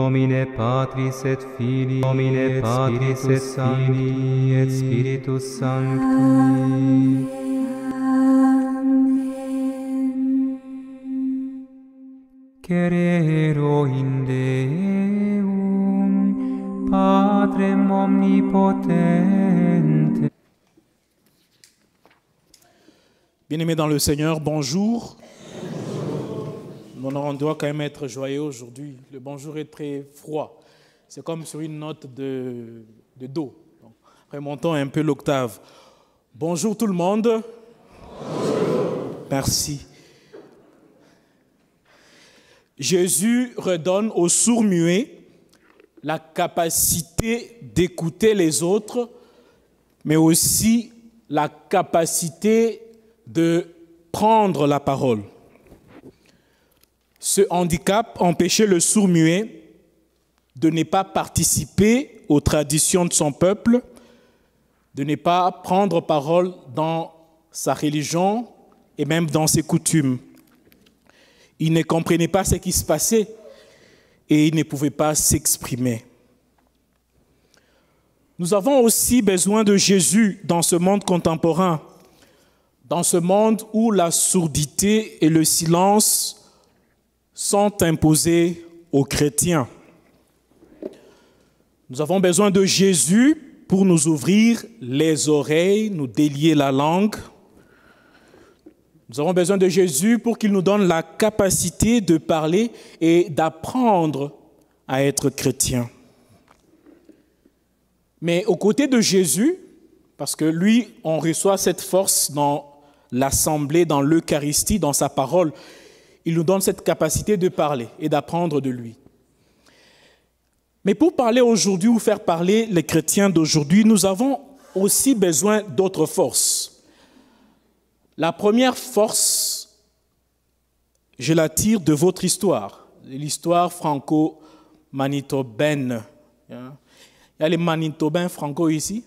nomine Patris et Filii, nomine Patris et Filii et Spiritus Sancti. Cerero in Deum, Patrem omnipotente. Bien-aimés dans le Seigneur, bonjour. On doit quand même être joyeux aujourd'hui. Le bonjour est très froid. C'est comme sur une note de Do. Donc, remontons un peu l'octave. Bonjour tout le monde. Bonjour. Merci. Jésus redonne aux sourds-muets la capacité d'écouter les autres, mais aussi la capacité de prendre la parole. Ce handicap empêchait le sourd-muet de ne pas participer aux traditions de son peuple, de ne pas prendre parole dans sa religion et même dans ses coutumes. Il ne comprenait pas ce qui se passait et il ne pouvait pas s'exprimer. Nous avons aussi besoin de Jésus dans ce monde contemporain, dans ce monde où la sourdité et le silence sont imposés aux chrétiens. Nous avons besoin de Jésus pour nous ouvrir les oreilles, nous délier la langue. Nous avons besoin de Jésus pour qu'il nous donne la capacité de parler et d'apprendre à être chrétien. Mais aux côtés de Jésus, parce que lui, on reçoit cette force dans l'assemblée, dans l'Eucharistie, dans sa parole, il nous donne cette capacité de parler et d'apprendre de lui. Mais pour parler aujourd'hui ou faire parler les chrétiens d'aujourd'hui, nous avons aussi besoin d'autres forces. La première force, je la tire de votre histoire, l'histoire franco-manitobaine. Il y a les Manitobains franco ici?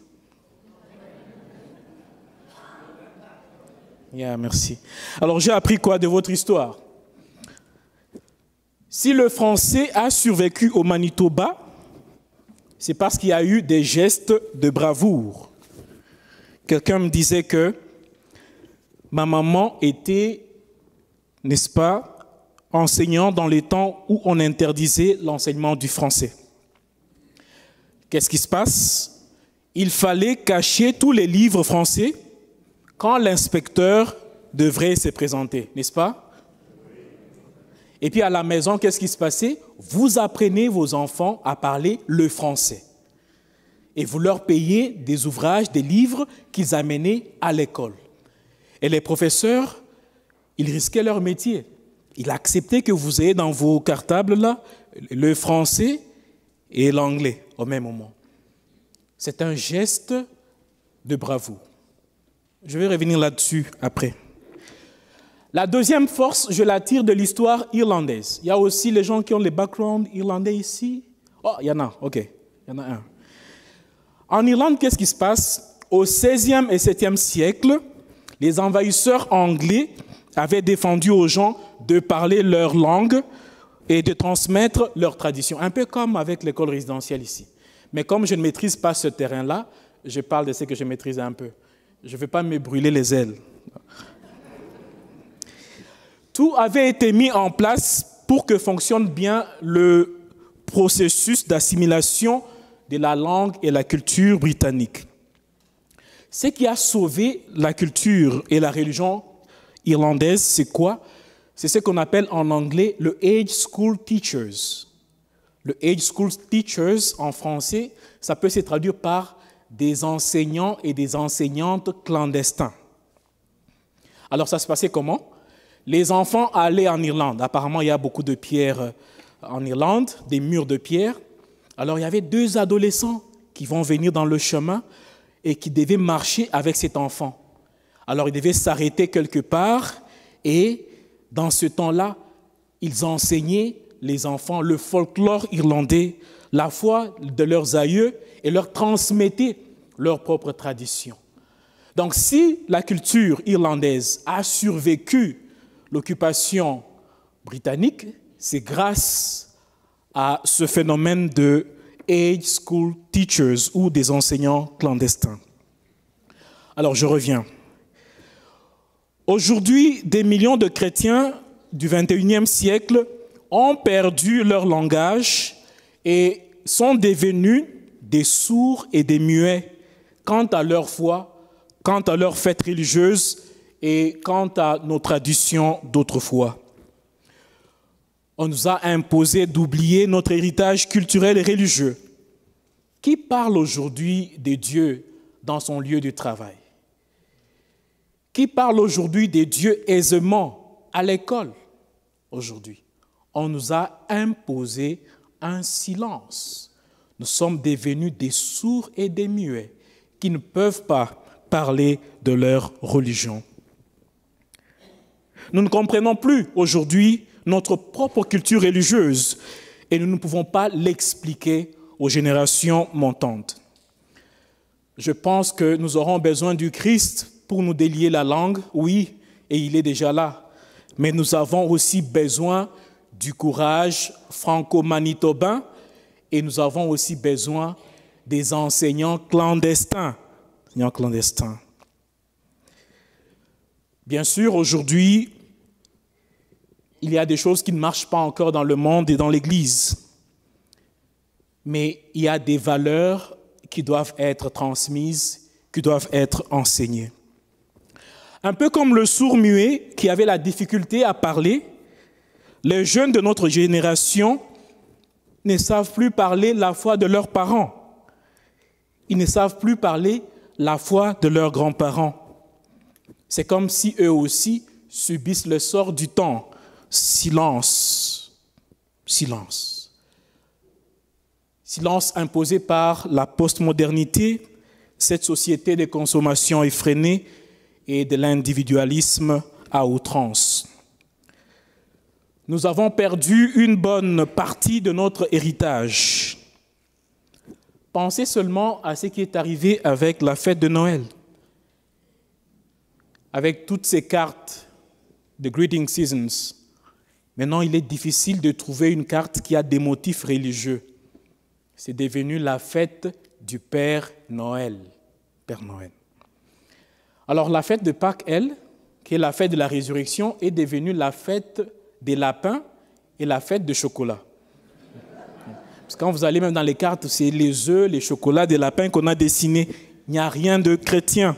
Merci. Alors j'ai appris quoi de votre histoire? Si le français a survécu au Manitoba, c'est parce qu'il y a eu des gestes de bravoure. Quelqu'un me disait que ma maman était, n'est-ce pas, enseignante dans les temps où on interdisait l'enseignement du français. Qu'est-ce qui se passe? Il fallait cacher tous les livres français quand l'inspecteur devrait se présenter, n'est-ce pas? Et puis à la maison, qu'est-ce qui se passait? Vous apprenez vos enfants à parler le français. Et vous leur payez des ouvrages, des livres qu'ils amenaient à l'école. Et les professeurs, ils risquaient leur métier. Ils acceptaient que vous ayez dans vos cartables là le français et l'anglais au même moment. C'est un geste de bravoure. Je vais revenir là-dessus après. La deuxième force, je la tire de l'histoire irlandaise. Il y a aussi les gens qui ont les backgrounds irlandais ici. Oh, il y en a, ok, il y en a un. En Irlande, qu'est-ce qui se passe? Au XVIe et XVIIe siècle, les envahisseurs anglais avaient défendu aux gens de parler leur langue et de transmettre leur tradition, un peu comme avec l'école résidentielle ici. Mais comme je ne maîtrise pas ce terrain-là, je parle de ce que je maîtrise un peu. Je ne vais pas me brûler les ailes. Tout avait été mis en place pour que fonctionne bien le processus d'assimilation de la langue et la culture britannique. Ce qui a sauvé la culture et la religion irlandaise, c'est quoi? C'est ce qu'on appelle en anglais le Age School Teachers. Le Age School Teachers, en français, ça peut se traduire par des enseignants et des enseignantes clandestins. Alors ça se passait comment? Les enfants allaient en Irlande. Apparemment, il y a beaucoup de pierres en Irlande, des murs de pierre. Alors, il y avait 2 adolescents qui vont venir dans le chemin et qui devaient marcher avec cet enfant. Alors, ils devaient s'arrêter quelque part et, dans ce temps-là, ils enseignaient les enfants le folklore irlandais, la foi de leurs aïeux et leur transmettaient leur propre tradition. Donc, si la culture irlandaise a survécu l'occupation britannique, c'est grâce à ce phénomène de age school teachers ou des enseignants clandestins. Alors je reviens. Aujourd'hui, des millions de chrétiens du 21e siècle ont perdu leur langage et sont devenus des sourds et des muets quant à leur foi, quant à leurs fêtes religieuses et quant à nos traditions d'autrefois. On nous a imposé d'oublier notre héritage culturel et religieux. Qui parle aujourd'hui de Dieu dans son lieu de travail? Qui parle aujourd'hui de Dieu aisément à l'école aujourd'hui? On nous a imposé un silence. Nous sommes devenus des sourds et des muets qui ne peuvent pas parler de leur religion. Nous ne comprenons plus aujourd'hui notre propre culture religieuse et nous ne pouvons pas l'expliquer aux générations montantes. Je pense que nous aurons besoin du Christ pour nous délier la langue, oui, et il est déjà là. Mais nous avons aussi besoin du courage franco-manitobain et nous avons aussi besoin des enseignants clandestins. Bien sûr, aujourd'hui, il y a des choses qui ne marchent pas encore dans le monde et dans l'Église. Mais il y a des valeurs qui doivent être transmises, qui doivent être enseignées. Un peu comme le sourd-muet qui avait la difficulté à parler, les jeunes de notre génération ne savent plus parler la foi de leurs parents. Ils ne savent plus parler la foi de leurs grands-parents. C'est comme si eux aussi subissent le sort du temps. Silence. Silence. Silence imposé par la postmodernité, cette société de consommation effrénée et de l'individualisme à outrance. Nous avons perdu une bonne partie de notre héritage. Pensez seulement à ce qui est arrivé avec la fête de Noël. Avec toutes ces cartes de Greeting Seasons, maintenant il est difficile de trouver une carte qui a des motifs religieux. C'est devenu la fête du Père Noël. Père Noël. Alors la fête de Pâques, elle, qui est la fête de la résurrection, est devenue la fête des lapins et la fête de chocolat. Parce que quand vous allez même dans les cartes, c'est les œufs, les chocolats, des lapins qu'on a dessinés. Il n'y a rien de chrétien.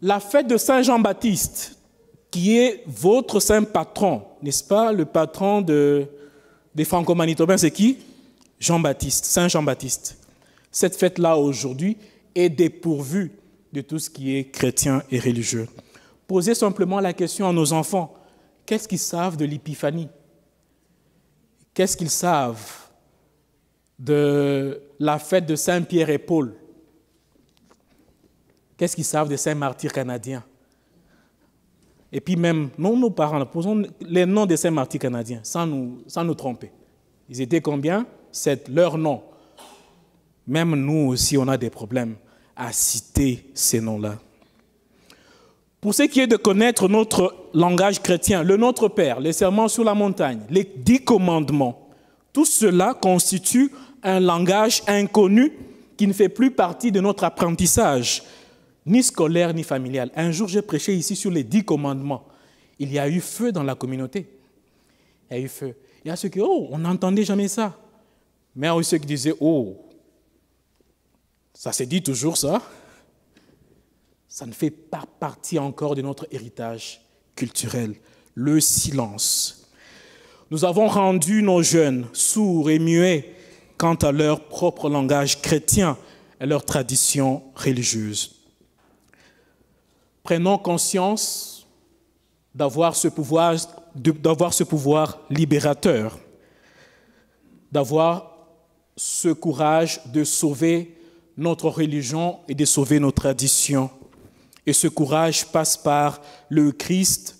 La fête de Saint Jean-Baptiste, qui est votre saint patron, n'est-ce pas? Le patron des Franco-Manitobains, c'est qui? Jean-Baptiste, Saint Jean-Baptiste. Cette fête-là, aujourd'hui, est dépourvue de tout ce qui est chrétien et religieux. Posez simplement la question à nos enfants. Qu'est-ce qu'ils savent de l'épiphanie? Qu'est-ce qu'ils savent de la fête de Saint-Pierre et Paul? Qu'est-ce qu'ils savent des saints martyrs canadiens? Et puis même, non, nos parents, posons les noms des saints martyrs canadiens, sans nous tromper. Ils étaient combien? 7, leur nom. Même nous aussi, on a des problèmes à citer ces noms-là. Pour ce qui est de connaître notre langage chrétien, le Notre Père, les serments sur la montagne, les 10 commandements, tout cela constitue un langage inconnu qui ne fait plus partie de notre apprentissage, ni scolaire ni familial. Un jour, j'ai prêché ici sur les 10 commandements. Il y a eu feu dans la communauté. Il y a eu feu. Il y a ceux qui, on n'entendait jamais ça. Mais il y a aussi ceux qui disaient, ça se dit toujours ça. Ça ne fait pas partie encore de notre héritage culturel. Le silence. Nous avons rendu nos jeunes sourds et muets quant à leur propre langage chrétien et leur tradition religieuse. Prenons conscience d'avoir ce pouvoir libérateur, d'avoir ce courage de sauver notre religion et de sauver nos traditions. Et ce courage passe par le Christ,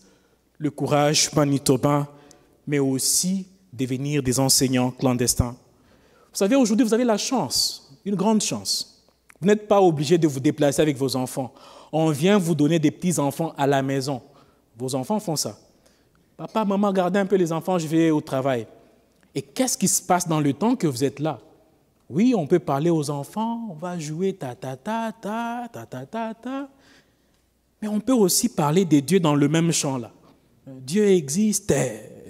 le courage manitobain, mais aussi devenir des enseignants clandestins. Vous savez, aujourd'hui, vous avez la chance, une grande chance. Vous n'êtes pas obligé de vous déplacer avec vos enfants. On vient vous donner des petits-enfants à la maison. Vos enfants font ça. Papa, maman, gardez un peu les enfants, je vais au travail. Et qu'est-ce qui se passe dans le temps que vous êtes là? Oui, on peut parler aux enfants, on va jouer ta. Mais on peut aussi parler des dieux dans le même chant là. Dieu existe,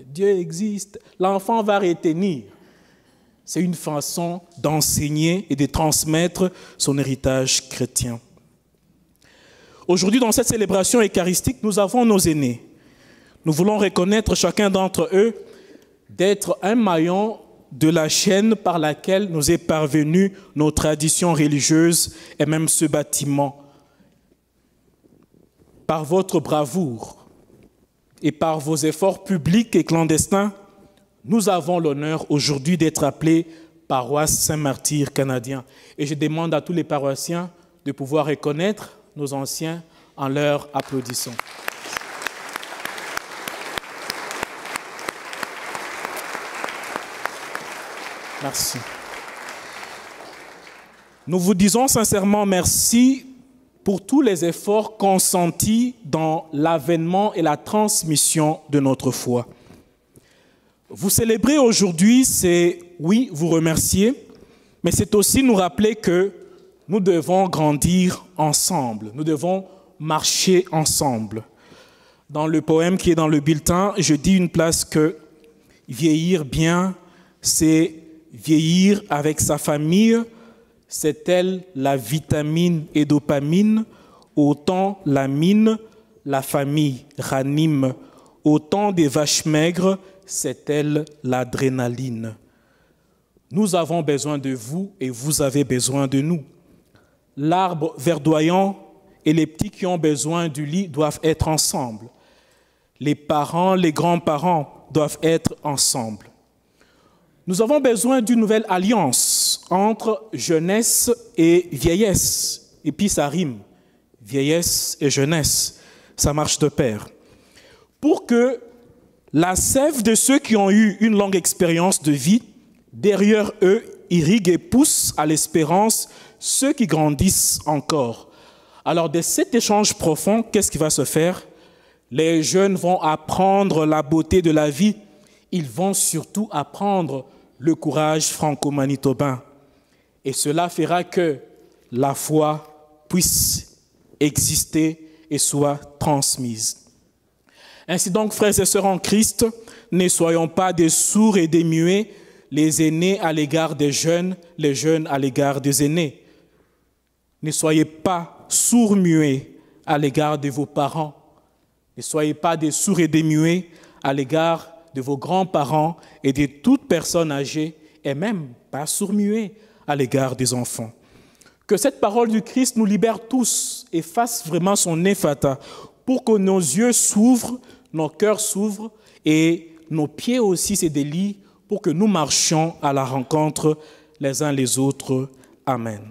Dieu existe. L'enfant va retenir. C'est une façon d'enseigner et de transmettre son héritage chrétien. Aujourd'hui, dans cette célébration eucharistique, nous avons nos aînés. Nous voulons reconnaître chacun d'entre eux d'être un maillon de la chaîne par laquelle nous est parvenue nos traditions religieuses et même ce bâtiment. Par votre bravoure et par vos efforts publics et clandestins, nous avons l'honneur aujourd'hui d'être appelés paroisse Saint-Martyr canadien. Et je demande à tous les paroissiens de pouvoir reconnaître nos anciens en leur applaudissant. Merci. Nous vous disons sincèrement merci pour tous les efforts consentis dans l'avènement et la transmission de notre foi. Vous célébrer aujourd'hui, c'est, oui, vous remercier, mais c'est aussi nous rappeler que nous devons grandir ensemble, nous devons marcher ensemble. Dans le poème qui est dans le bulletin, je dis une place que vieillir bien, c'est vieillir avec sa famille, c'est elle la vitamine et dopamine, autant la mine, la famille ranime, autant des vaches maigres, c'est elle l'adrénaline. Nous avons besoin de vous et vous avez besoin de nous. L'arbre verdoyant et les petits qui ont besoin du lit doivent être ensemble. Les parents, les grands-parents doivent être ensemble. Nous avons besoin d'une nouvelle alliance entre jeunesse et vieillesse. Et puis ça rime, vieillesse et jeunesse, ça marche de pair. Pour que la sève de ceux qui ont eu une longue expérience de vie, derrière eux, irrigue et pousse à l'espérance ceux qui grandissent encore. Alors, de cet échange profond, qu'est-ce qui va se faire? Les jeunes vont apprendre la beauté de la vie. Ils vont surtout apprendre le courage franco-manitobain. Et cela fera que la foi puisse exister et soit transmise. Ainsi donc, frères et sœurs en Christ, ne soyons pas des sourds et des muets, les aînés à l'égard des jeunes, les jeunes à l'égard des aînés. Ne soyez pas sourds-muets à l'égard de vos parents. Ne soyez pas des sourds et des muets à l'égard de vos grands-parents et de toute personne âgée, et même pas sourds-muets à l'égard des enfants. Que cette parole du Christ nous libère tous et fasse vraiment son effata pour que nos yeux s'ouvrent, nos cœurs s'ouvrent et nos pieds aussi se délient pour que nous marchions à la rencontre les uns les autres. Amen.